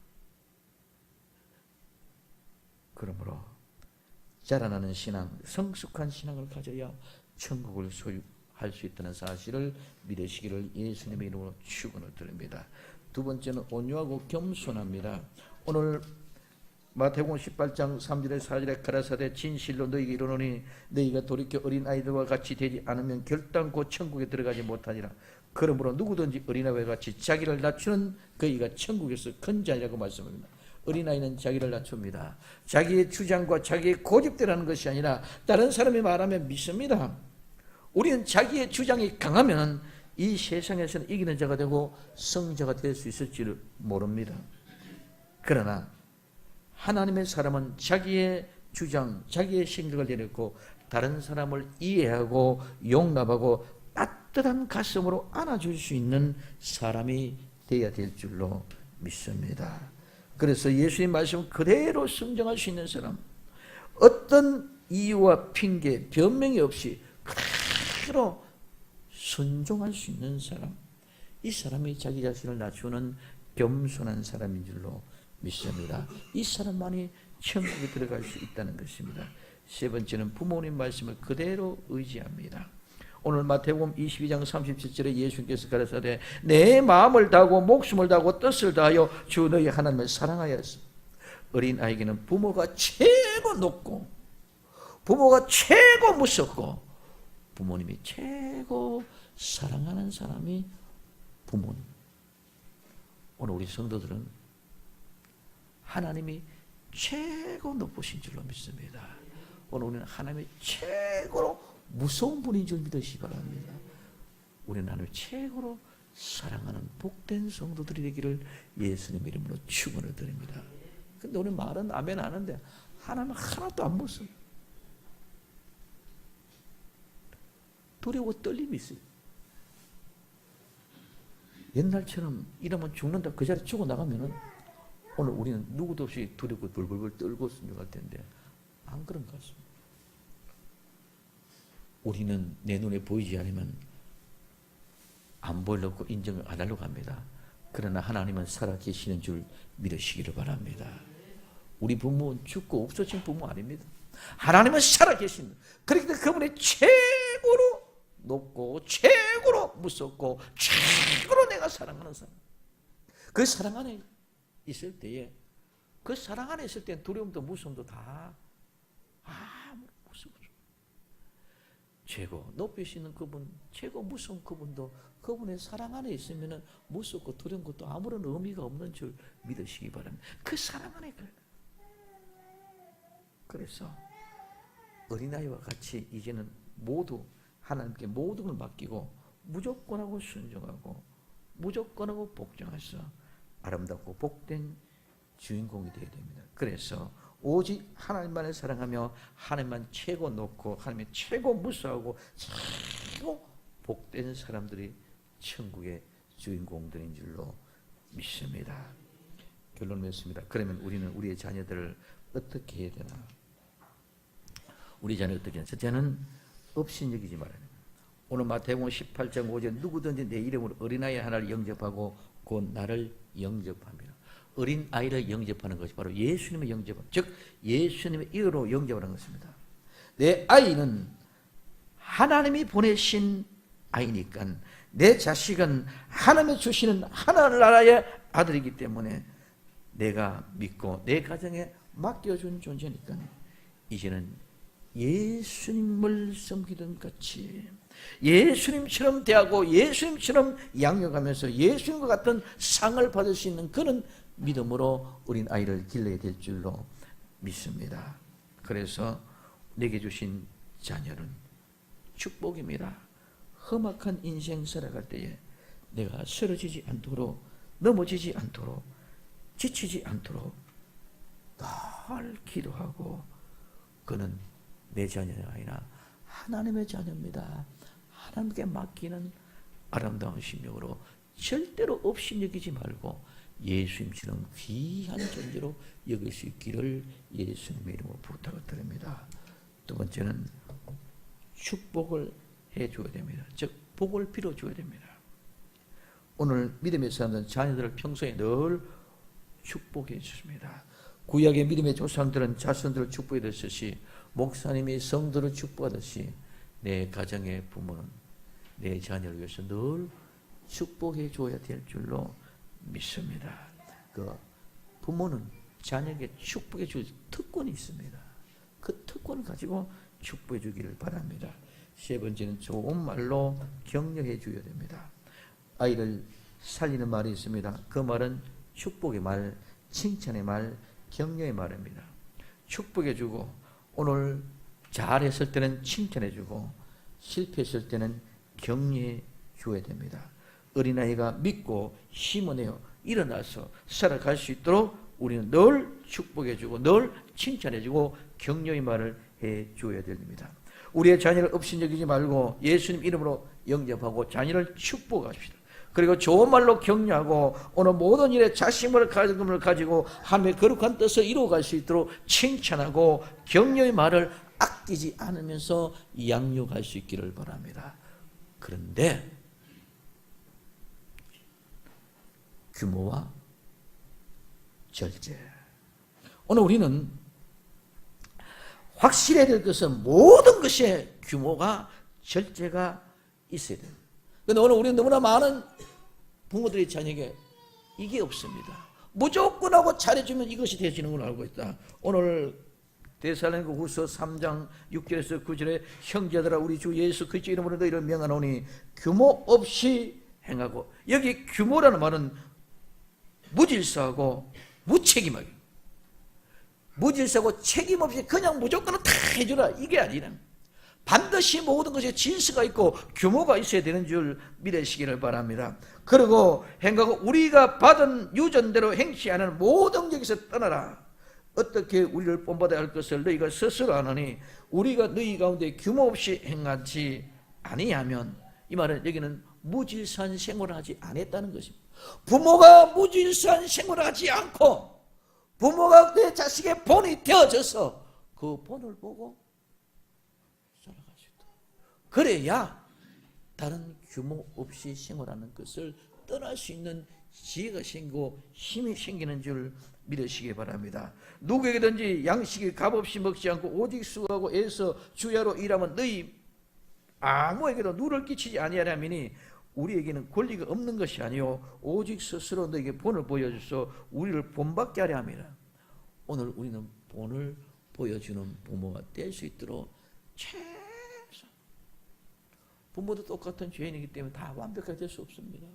그러므로 자라나는 신앙, 성숙한 신앙을 가져야 천국을 소유할 수 있다는 사실을 믿으시기를 예수님의 이름으로 축원을 드립니다. 두 번째는 온유하고 겸손합니다. 오늘 마태복음 18장 3절에 4절에 가라사대 진실로 너희에게 이르노니 너희가 돌이켜 어린아이들과 같이 되지 않으면 결단코 천국에 들어가지 못하니라. 그러므로 누구든지 어린아이와 같이 자기를 낮추는 그이가 천국에서 큰 자라고 말씀합니다. 어린아이는 자기를 낮춥니다. 자기의 주장과 자기의 고집대로하는 것이 아니라 다른 사람이 말하면 믿습니다. 우리는 자기의 주장이 강하면 이 세상에서는 이기는 자가 되고 성자가 될 수 있을지를 모릅니다. 그러나 하나님의 사람은 자기의 주장, 자기의 생각을 내놓고 다른 사람을 이해하고 용납하고 따뜻한 가슴으로 안아줄 수 있는 사람이 되어야 될 줄로 믿습니다. 그래서 예수님 말씀 그대로 순종할 수 있는 사람, 어떤 이유와 핑계, 변명이 없이 그대로 순종할 수 있는 사람, 이 사람이 자기 자신을 낮추는 겸손한 사람인 줄로 믿습니다. 이 사람만이 천국에 들어갈 수 있다는 것입니다. 세 번째는 부모님 말씀을 그대로 의지합니다. 오늘 마태복음 22장 37절에 예수님께서 가라사대 내 마음을 다하고 목숨을 다하고 뜻을 다하여 주 너희 하나님을 사랑하였어. 어린아이에게는 부모가 최고 높고 부모가 최고 무섭고 부모님이 최고 사랑하는 사람이 부모님. 오늘 우리 성도들은 하나님이 최고 높으신 줄로 믿습니다. 오늘 우리는 하나님이 최고로 무서운 분인 줄 믿으시기 바랍니다. 우리는 하나님을 최고로 사랑하는 복된 성도들이 되기를 예수님 이름으로 축원을 드립니다. 근데 오늘 말은 아멘 하는데 하나님은 하나도 안 무서워. 두려워 떨림이 있어요. 옛날처럼 이러면 죽는다 그 자리에 죽어나가면은 오늘 우리는 누구도 없이 두렵고 벌벌벌 떨고 순종할 텐데 안 그런 것 같습니다. 우리는 내 눈에 보이지 않으면 안 보이려고 인정을 안 하려고 합니다. 그러나 하나님은 살아계시는 줄 믿으시기를 바랍니다. 우리 부모는 죽고 없어진 부모 아닙니다. 하나님은 살아계신, 그렇기 때문에 그분이 최고로 높고 최고로 무섭고 최고로 내가 사랑하는 사람. 그 사랑 안에 있을 때에 그 사랑 안에 있을 때 두려움도 무서움도 다 최고 높이시는 그분, 최고 무서운 그분도 그분의 사랑 안에 있으면 무섭고 두려운 것도 아무런 의미가 없는 줄 믿으시기 바랍니다. 그 사랑 안에 그래서 어린아이와 같이 이제는 모두 하나님께 모든 걸 맡기고 무조건하고 순종하고 무조건하고 복종해서 아름답고 복된 주인공이 되어야 됩니다. 그래서 오직 하나님만을 사랑하며 하나님만 최고 놓고 하나님의 최고 무서워하고 최고 복된 사람들이 천국의 주인공들인 줄로 믿습니다. 결론 맺습니다. 그러면 우리는 우리의 자녀들을 어떻게 해야 되나? 우리 자녀 어떻게 해야 되나? 첫째는 업신여기지 말아야 됩니다. 오늘 마태복음 18장 5절 누구든지 내 이름으로 어린아이 하나를 영접하고 곧 나를 영접합니다. 어린아이를 영접하는 것이 바로 예수님의 영접, 즉 예수님의 이름으로 영접하는 것입니다. 내 아이는 하나님이 보내신 아이니까 내 자식은 하나님이 주시는 하나님의 아들이기 때문에 내가 믿고 내 가정에 맡겨준 존재니까 이제는 예수님을 섬기던 같이 예수님처럼 대하고 예수님처럼 양육하면서 예수님과 같은 상을 받을 수 있는 그런 믿음으로 어린 아이를 길러야 될 줄로 믿습니다. 그래서 내게 주신 자녀는 축복입니다. 험악한 인생 살아갈 때에 내가 쓰러지지 않도록 넘어지지 않도록 지치지 않도록 늘 기도하고 그는 내 자녀가 아니라 하나님의 자녀입니다. 하나님께 맡기는 아름다운 심령으로 절대로 없이 여기지 말고 예수님처럼 귀한 존재로 여길 수 있기를 예수님의 이름으로 부탁을 드립니다. 두 번째는 축복을 해줘야 됩니다. 즉 복을 빌어줘야 됩니다. 오늘 믿음의 사람들은 자녀들을 평소에 늘 축복해 주십니다. 구약의 믿음의 조상들은 자손들을 축복해줬듯이 목사님이 성도를 축복하듯이 내 가정의 부모는 내 자녀를 위해서 늘 축복해 줘야 될 줄로 믿습니다. 그 부모는 자녀에게 축복해 줄 특권이 있습니다. 그 특권을 가지고 축복해 주기를 바랍니다. 세 번째는 좋은 말로 격려해 줘야 됩니다. 아이를 살리는 말이 있습니다. 그 말은 축복의 말, 칭찬의 말, 격려의 말입니다. 축복해 주고 오늘 잘했을 때는 칭찬해 주고 실패했을 때는 격려해 줘야 됩니다. 어린아이가 믿고 힘을 내어 일어나서 살아갈 수 있도록 우리는 늘 축복해 주고 늘 칭찬해 주고 격려의 말을 해 줘야 됩니다. 우리의 자녀를 업신여기지 말고 예수님 이름으로 영접하고 자녀를 축복합시다. 그리고 좋은 말로 격려하고 오늘 모든 일에 자신을 가지고 하나님의 거룩한 뜻을 이루어갈 수 있도록 칭찬하고 격려의 말을 아끼지 않으면서 양육할 수 있기를 바랍니다. 그런데 규모와 절제. 오늘 우리는 확실해야 될 것은 모든 것에 규모가 절제가 있어야 됩니다. 그런데 오늘 우리는 너무나 많은 부모들의 자녀에게 이게 없습니다. 무조건 하고 잘해주면 이것이 되어지는 걸 알고 있다. 오늘 데살로니가 후서 3장 6절에서 9절에 형제들아 우리 주 예수 그리스도 이름으로 너희를 명하노니 규모 없이 행하고, 여기 규모라는 말은 무질서하고 무책임하게, 무질서하고 책임 없이 그냥 무조건 다 해주라 이게 아니라 반드시 모든 것에 질서가 있고 규모가 있어야 되는 줄 믿으시기를 바랍니다. 그리고 행하고 우리가 받은 유전대로 행치 않은 모든 적에서 떠나라. 어떻게 우리를 본받아야 할 것을 너희가 스스로 아노니 우리가 너희 가운데 규모 없이 행하지 아니하면, 이 말은 여기는 무질서한 생활을 하지 않았다는 것입니다. 부모가 무질서한 생활을 하지 않고 부모가 내 자식의 본이 되어져서 그 본을 보고 살아갈 수 있다. 그래야 다른 규모 없이 생활하는 것을 떠날 수 있는 지혜가 생기고 힘이 생기는 줄 믿으시기 바랍니다. 누구에게든지 양식이 값없이 먹지 않고 오직 수고하고 애써 주야로 일하면 너희 아무에게도 누를 끼치지 아니하려니 우리에게는 권리가 없는 것이 아니요 오직 스스로 너에게 본을 보여줘서 우리를 본받게 하려 함이라. 오늘 우리는 본을 보여주는 부모가 될 수 있도록 최선 부모도 똑같은 죄인이기 때문에 다 완벽하게 될 수 없습니다.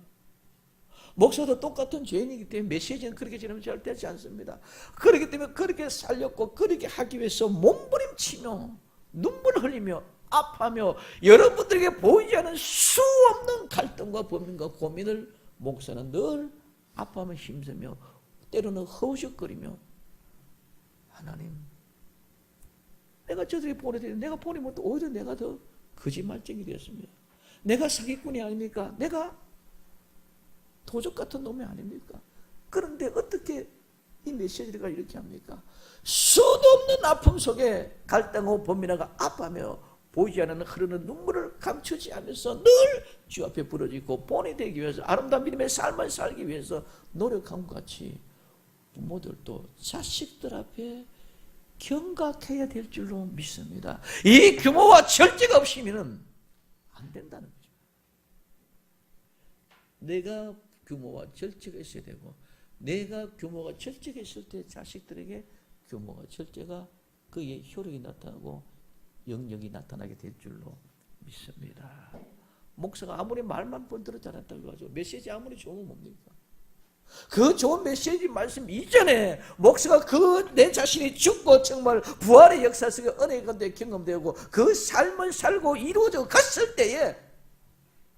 목사도 똑같은 죄인이기 때문에 메시지는 그렇게 지내면 잘 되지 않습니다. 그렇기 때문에 그렇게 살렸고 그렇게 하기 위해서 몸부림치며 눈물 흘리며 아파하며 여러분들에게 보이지 않는 수 없는 갈등과 범인과 고민을 목사는 늘 아파하며 힘쓰며 때로는 허우적거리며 하나님 내가 저들이 보내드리는데 내가 보내면 또 오히려 내가 더 거짓말쟁이 되었습니다. 내가 사기꾼이 아닙니까? 내가 도적 같은 놈이 아닙니까? 그런데 어떻게 이 메시지가 이렇게 합니까? 수도 없는 아픔 속에 갈등하고 범민아가 아파하며 보이지 않는 흐르는 눈물을 감추지 않으면서 늘 주 앞에 부러지고 본이 되기 위해서 아름다운 믿음의 삶을 살기 위해서 노력함과 같이 부모들도 자식들 앞에 경각해야 될 줄로 믿습니다. 이 규모와 절제가 없으면 안 된다는 거죠. 내가 규모와 절제가 있어야 되고 내가 규모가 절제가 있을 때 자식들에게 규모와 절제가 그의 효력이 나타나고 영역이 나타나게 될 줄로 믿습니다. 목사가 아무리 말만 번들어 잘했다고 가지고 메시지 아무리 좋으면 뭡니까? 그 좋은 메시지 말씀 이전에 목사가 그 내 자신이 죽고 정말 부활의 역사 속에 은혜의 건데 경험되고 그 삶을 살고 이루어져 갔을 때에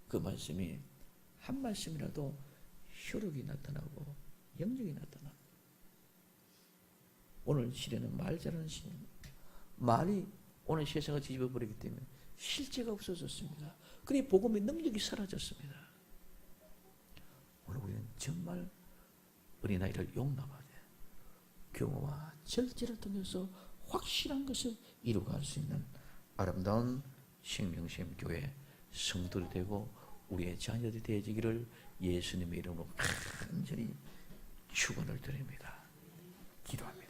그 말씀이 한 말씀이라도 효력이 나타나고 영역이 나타나고 오늘 시대는 말 잘하는 시대입니다. 말이 오늘 세상을 뒤집어버리기 때문에 실제가 없어졌습니다. 그러니 복음의 능력이 사라졌습니다. 오늘 우리는 정말 어린아이를 용납하되 규모와 절제를 통해서 확실한 것을 이루어갈 수 있는 아름다운 생명샘 교회 성도들이 되고 우리의 자녀들이 되어지기를 예수님의 이름으로 간절히 축원을 드립니다. 기도합니다.